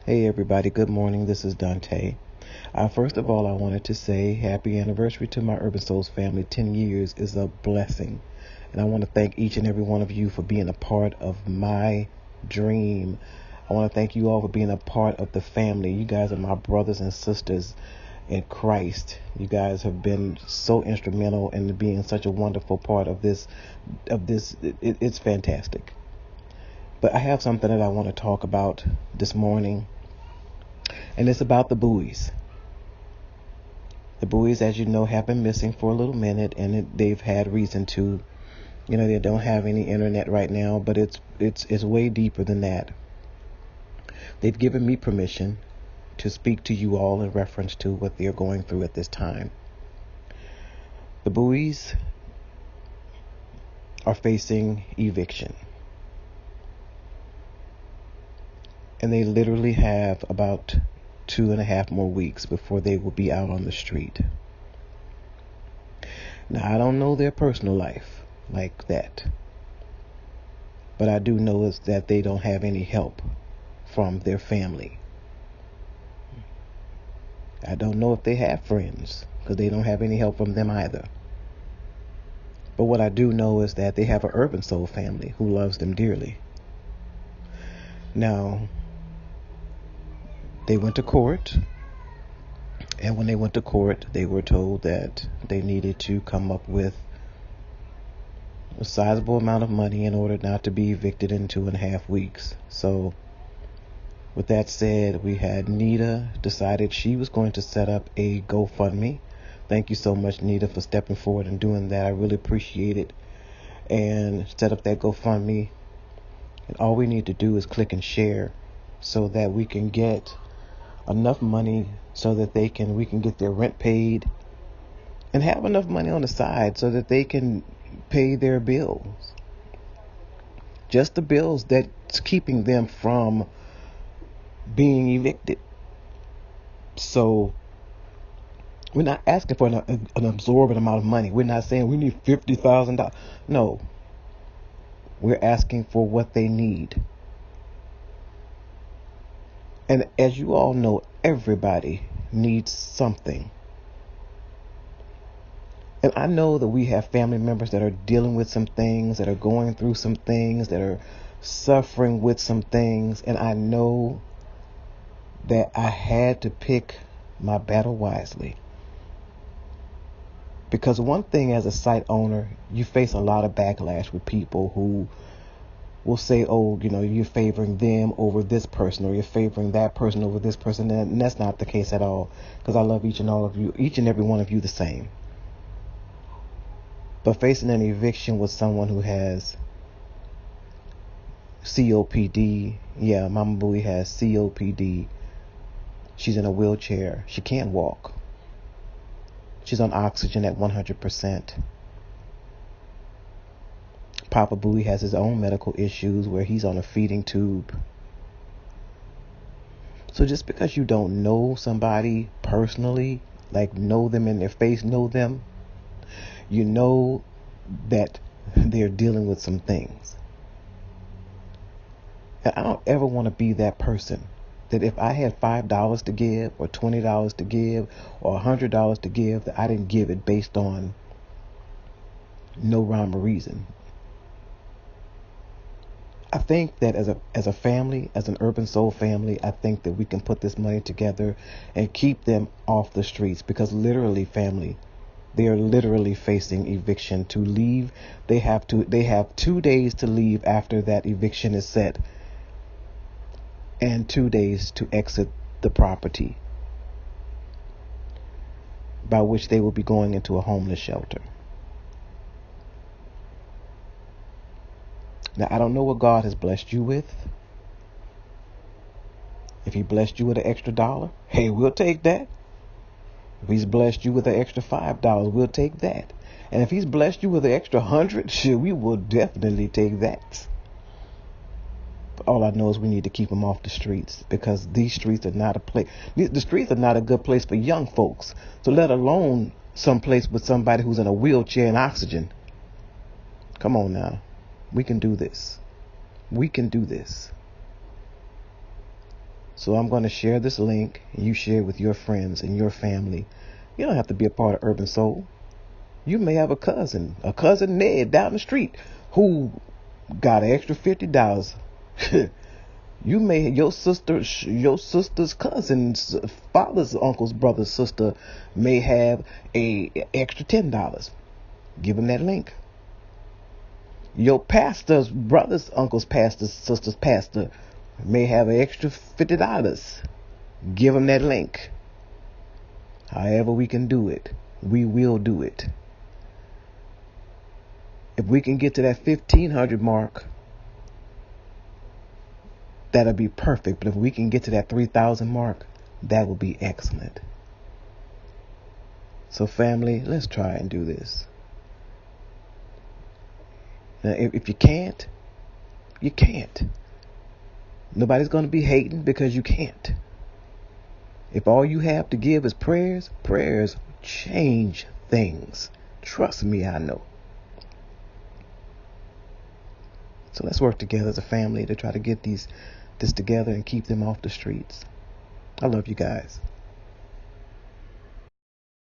Hey everybody, good morning. This is Dante. First of all, I wanted to say happy anniversary to my Urban Souls family. 10 years is a blessing. And I want to thank each and every one of you for being a part of my dream. I want to thank you all for being a part of the family. You guys are my brothers and sisters in Christ. You guys have been so instrumental in being such a wonderful part of this. It's fantastic. But I have something that I want to talk about this morning, and it's about the Bouies. The Bouies, as you know, have been missing for a little minute, and they've had reason to. They don't have any internet right now, but it's way deeper than that. They've given me permission to speak to you all in reference to what they're going through at this time. The Bouies are facing eviction, and they literally have about 2.5 more weeks before they will be out on the street. Now, I don't know their personal life like that, but I do know is that they don't have any help from their family. I don't know if they have friends, because they don't have any help from them either. But what I do know is that they have an Urban Soul family who loves them dearly. Now, they went to court, and when they went to court, they were told that they needed to come up with a sizable amount of money in order not to be evicted in 2.5 weeks. So, with that said, we had Nita decided she was going to set up a GoFundMe. Thank you so much, Nita, for stepping forward and doing that. I really appreciate it. And set up that GoFundMe. And all we need to do is click and share so that we can get enough money so that we can get their rent paid and have enough money on the side so that they can pay their bills. Just the bills that's keeping them from being evicted. So we're not asking for an absorbent amount of money. We're not saying we need $50,000. No, we're asking for what they need. And as you all know, everybody needs something. And I know that we have family members that are dealing with some things, that are going through some things, that are suffering with some things. And I know that I had to pick my battle wisely. Because one thing, as a site owner, you face a lot of backlash with people who will say, oh, you're favoring them over this person, or you're favoring that person over this person. And that's not the case at all, because I love each and every one of you the same. But facing an eviction with someone who has COPD, yeah, Mama Bouie has COPD. She's in a wheelchair. She can't walk. She's on oxygen at 100%. Papa Bouie has his own medical issues where he's on a feeding tube. So just because you don't know somebody personally, like know them in their face, know them, you know that they're dealing with some things. And I don't ever want to be that person that if I had $5 to give, or $20 to give, or $100 to give, that I didn't give it based on no rhyme or reason. I think that as a family, as an Urban Soul family, I think that we can put this money together and keep them off the streets, because literally, family, they are literally facing eviction. To leave, they have 2 days to leave after that eviction is set, and 2 days to exit the property, by which they will be going into a homeless shelter. Now, I don't know what God has blessed you with. If he blessed you with an extra $1, hey, we'll take that. If he's blessed you with an extra $5, we'll take that. And if he's blessed you with an extra 100, sure, we will definitely take that. But all I know is we need to keep them off the streets, because these streets are not a place. The streets are not a good place for young folks. So let alone some place with somebody who's in a wheelchair and oxygen. Come on now. We can do this. We can do this. So I'm going to share this link, and you share it with your friends and your family. You don't have to be a part of Urban Soul. You may have a cousin Ned down the street who got an extra $50. You may, your sister's cousin's father's uncle's brother's sister may have a extra $10. Give them that link. Your pastor's brother's uncle's pastor's sister's pastor may have an extra $50. Give them that link. However we can do it, we will do it. If we can get to that 1,500 mark, that'll be perfect. But if we can get to that 3,000 mark, that will be excellent. So family, let's try and do this. Now, if you can't, you can't. Nobody's going to be hating because you can't. If all you have to give is prayers change things. Trust me, I know. So let's work together as a family to try to get this together and keep them off the streets. I love you guys.